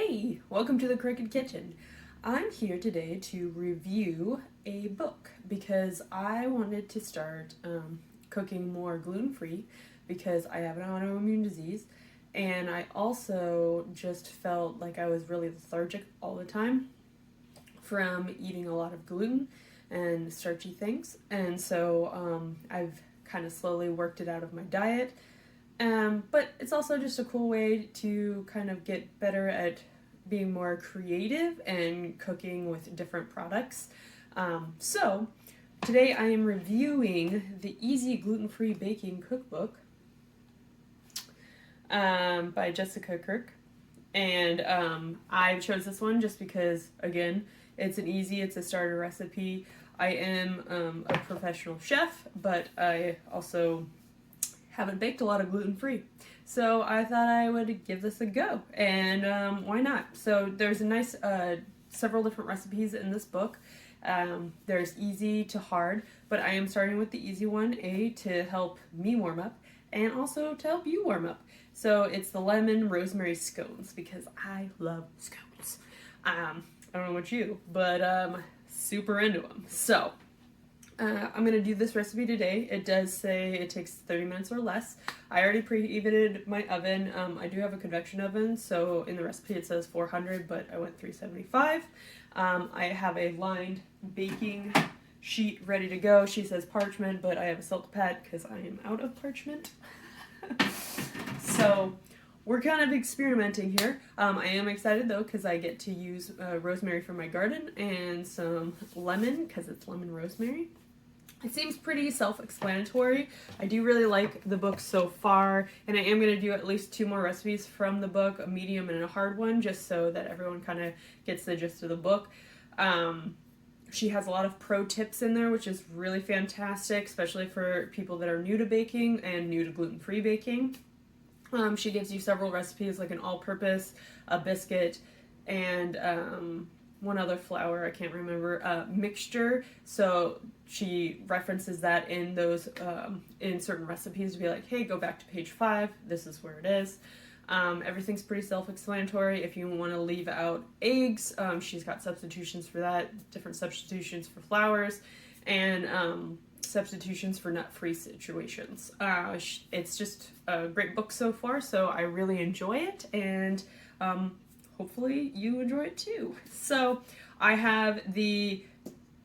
Hey, welcome to the Crook'd Kitchen. I'm here today to review a book because I wanted to start cooking more gluten-free because I have an autoimmune disease, and I also just felt like I was really lethargic all the time from eating a lot of gluten and starchy things, and so I've kind of slowly worked it out of my diet. But it's also just a cool way to kind of get better at being more creative and cooking with different products. So today I am reviewing the Easy Gluten-Free Baking Cookbook by Jessica Kirk. And I chose this one just because, again, it's a starter recipe. I am a professional chef, but I also haven't baked a lot of gluten-free. So I thought I would give this a go, and why not? So there's a nice, several different recipes in this book. There's easy to hard, but I am starting with the easy one, to help me warm up, and also to help you warm up. So it's the lemon rosemary scones, because I love scones. I don't know about you, but super into them. So I'm going to do this recipe today. It does say it takes 30 minutes or less. I already preheated my oven. I do have a convection oven, so in the recipe it says 400, but I went 375. I have a lined baking sheet ready to go. She says parchment, but I have a silk pad because I am out of parchment. So we're kind of experimenting here. I am excited though because I get to use rosemary from my garden and some lemon because it's lemon rosemary. It seems pretty self-explanatory. I do really like the book so far, and I am going to do at least 2 more recipes from the book, a medium and a hard one, just so that everyone kind of gets the gist of the book. She has a lot of pro tips in there, which is really fantastic, especially for people that are new to baking and new to gluten-free baking. She gives you several recipes, like an all-purpose, a biscuit, and one other flour, I can't remember, mixture. So she references that in those, in certain recipes to be like, hey, go back to page 5, this is where it is. Everything's pretty self-explanatory. If you want to leave out eggs, she's got substitutions for that, different substitutions for flours, and substitutions for nut-free situations. It's just a great book so far, so I really enjoy it, and hopefully you enjoy it too. So I have the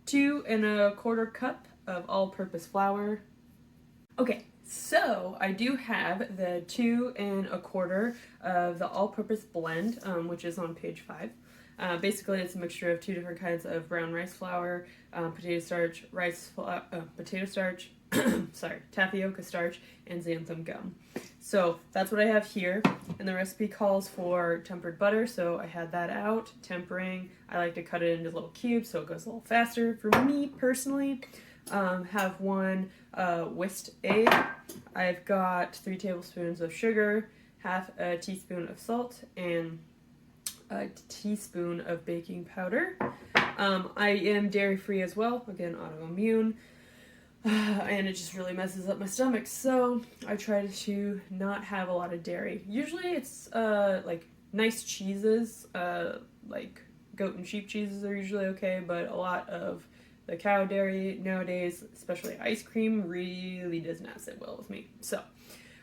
2 1/4 cup of all-purpose flour. Okay, so I do have the 2 1/4 of the all-purpose blend, which is on page 5. Basically, it's a mixture of 2 different kinds of brown rice flour, potato starch, tapioca starch, and xanthan gum. So that's what I have here, and the recipe calls for tempered butter, so I had that out. Tempering, I like to cut it into little cubes so it goes a little faster for me personally. Have 1 whisked egg. I've got 3 tablespoons of sugar, half a teaspoon of salt, and a teaspoon of baking powder. I am dairy-free as well, again, autoimmune, and it just really messes up my stomach, so I try to not have a lot of dairy. Usually it's like nice cheeses, like goat and sheep cheeses are usually okay, but a lot of the cow dairy nowadays, especially ice cream, really does not sit well with me. So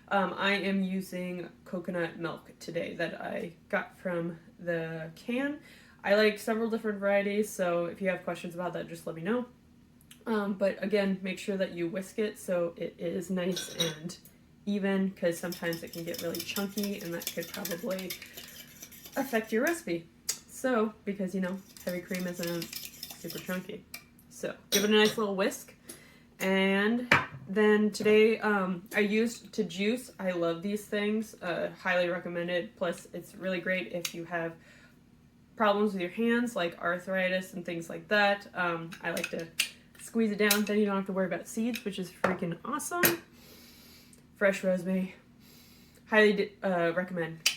I am using coconut milk today that I got from the can. I like several different varieties, so if you have questions about that, just let me know. But again, make sure that you whisk it so it is nice and even, because sometimes it can get really chunky and that could probably affect your recipe. So, because heavy cream isn't super chunky. So give it a nice little whisk. And then today I used to juice. I love these things, highly recommend it. Plus it's really great if you have problems with your hands like arthritis and things like that. I like to squeeze it down, then you don't have to worry about seeds, which is freaking awesome. Fresh rosemary, highly recommend.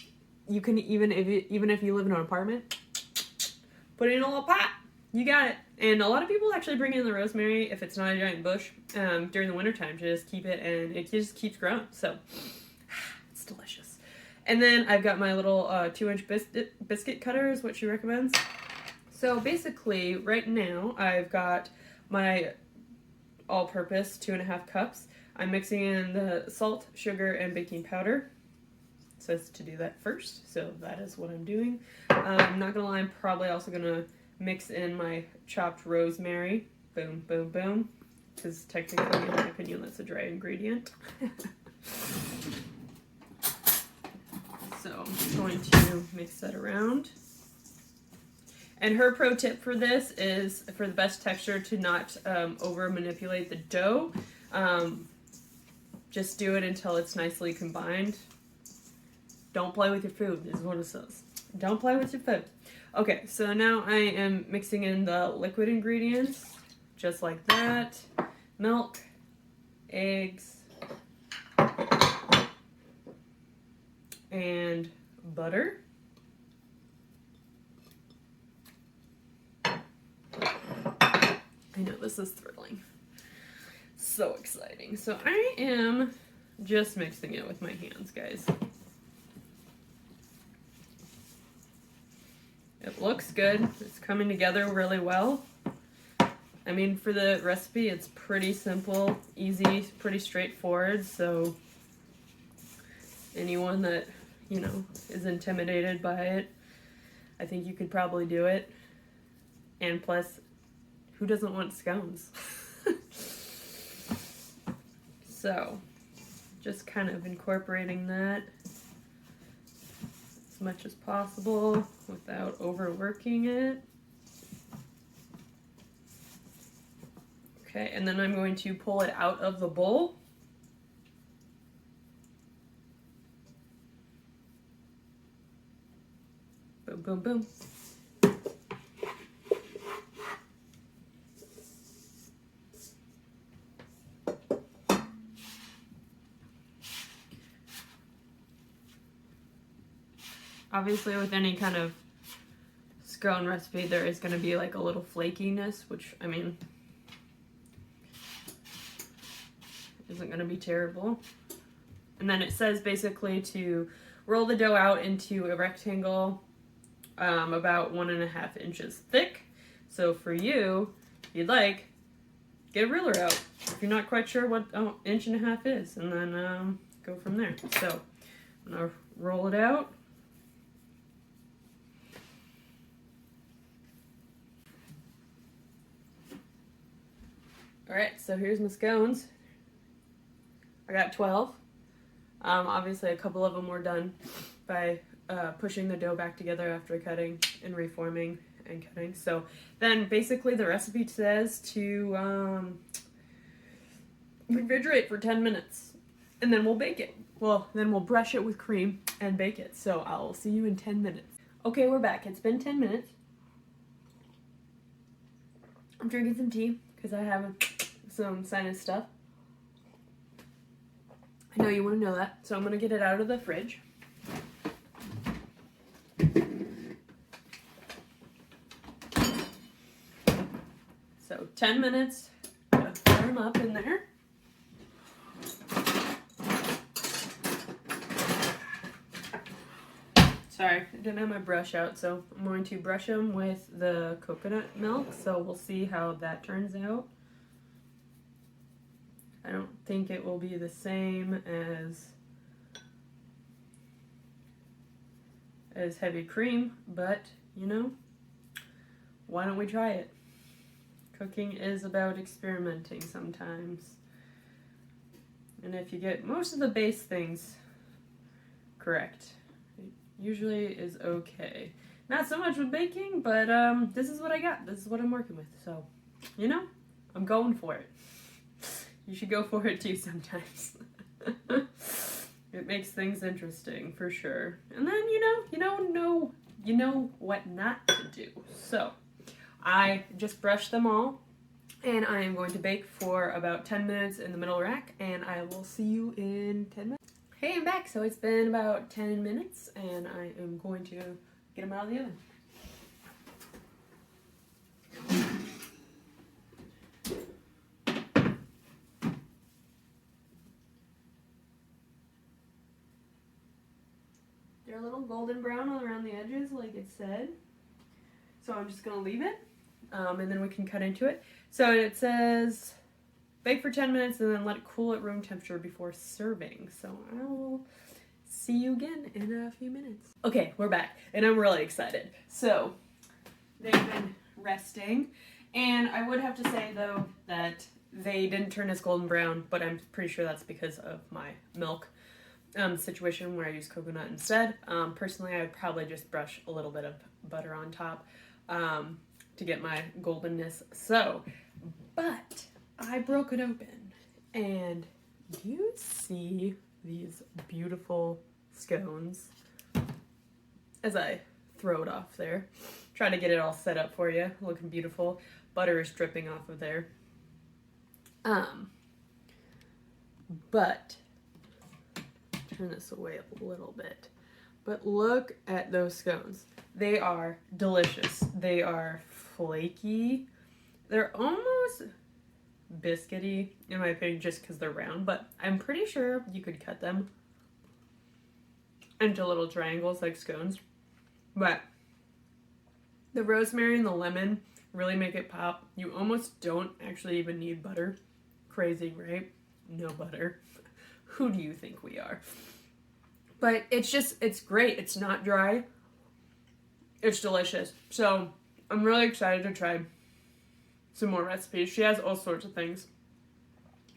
You can even if you live in an apartment, put it in a little pot. You got it. And a lot of people actually bring in the rosemary if it's not a giant bush during the wintertime to just keep it, and it just keeps growing. So it's delicious. And then I've got my little 2-inch biscuit cutter is what she recommends. So basically, right now, I've got my all-purpose 2.5 cups. I'm mixing in the salt, sugar, and baking powder. It says to do that first, so that is what I'm doing. I'm not gonna lie, I'm probably also gonna mix in my chopped rosemary. Boom, boom, boom. Because technically, in my opinion, that's a dry ingredient. So I'm just going to mix that around. And her pro tip for this is, for the best texture, to not over manipulate the dough. Just do it until it's nicely combined. Don't play with your food, is what it says. Don't play with your food. Okay, so now I am mixing in the liquid ingredients, just like that. Milk, eggs, and butter. I know, this is thrilling. So exciting. So I am just mixing it with my hands, guys. It looks good. It's coming together really well. I mean, for the recipe, it's pretty simple, easy, pretty straightforward. So anyone that, you know, is intimidated by it, I think you could probably do it. And plus, who doesn't want scones? So, just kind of incorporating that as much as possible without overworking it. Okay, and then I'm going to pull it out of the bowl. Boom, boom, boom. Obviously, with any kind of scone recipe, there is going to be like a little flakiness, which, I mean, isn't going to be terrible. And then it says basically to roll the dough out into a rectangle about 1.5 inches thick. So for you, if you'd like, get a ruler out if you're not quite sure what 1.5 inches is, and then go from there. So I'm going to roll it out. Alright, so here's my scones. I got 12. Obviously a couple of them were done by pushing the dough back together after cutting and reforming and cutting. So then basically the recipe says to refrigerate for 10 minutes and then we'll bake it. Well, then we'll brush it with cream and bake it. So I'll see you in 10 minutes. Okay, we're back. It's been 10 minutes. I'm drinking some tea because I have some sinus stuff. I know you want to know that, so I'm going to get it out of the fridge. So 10 minutes, gotta fire them up in there. Sorry, I didn't have my brush out, so I'm going to brush them with the coconut milk, so we'll see how that turns out. I don't think it will be the same as heavy cream, but, you know, why don't we try it? Cooking is about experimenting sometimes. And if you get most of the base things correct, it usually is okay. Not so much with baking, but this is what I got. This is what I'm working with. So, you know, I'm going for it. You should go for it too sometimes. It makes things interesting for sure. And then you know what not to do. So I just brushed them all, and I am going to bake for about 10 minutes in the middle rack, and I will see you in 10 minutes. Hey, I'm back. So it's been about 10 minutes, and I am going to get them out of the oven. they're a little golden brown all around the edges like it said. So I'm just going to leave it, and then we can cut into it. So it says bake for 10 minutes and then let it cool at room temperature before serving. So I will see you again in a few minutes. Okay, we're back, and I'm really excited. So they've been resting, and I would have to say, though, that they didn't turn as golden brown, but I'm pretty sure that's because of my milk situation where I use coconut instead. Personally, I would probably just brush a little bit of butter on top to get my goldenness. So, but I broke it open, and do you see these beautiful scones? As I throw it off there, try to get it all set up for you, looking beautiful. Butter is dripping off of there. But turn this away a little bit. But look at those scones. They are delicious. They are flaky. They're almost biscuity, in my opinion, just because they're round, but I'm pretty sure you could cut them into little triangles like scones. But the rosemary and the lemon really make it pop. You almost don't actually even need butter. Crazy, right? No butter. Who do you think we are? But it's great. It's not dry. It's delicious. So I'm really excited to try some more recipes. She has all sorts of things.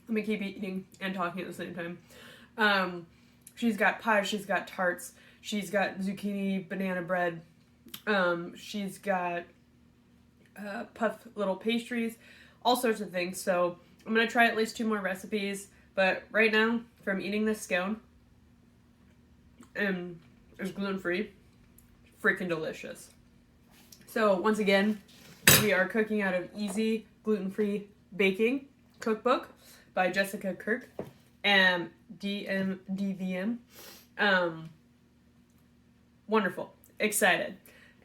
Let me keep eating and talking at the same time. She's got pies, she's got tarts, she's got zucchini banana bread, she's got puff little pastries, all sorts of things. So I'm going to try at least 2 more recipes, but right now, from eating this scone, it's gluten-free, freaking delicious. So once again, we are cooking out of Easy Gluten-Free Baking Cookbook by Jessica Kirk and DVM. Wonderful. Excited.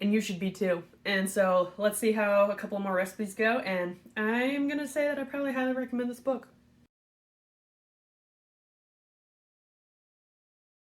And you should be too. And so let's see how a couple more recipes go. And I'm going to say that I probably highly recommend this book.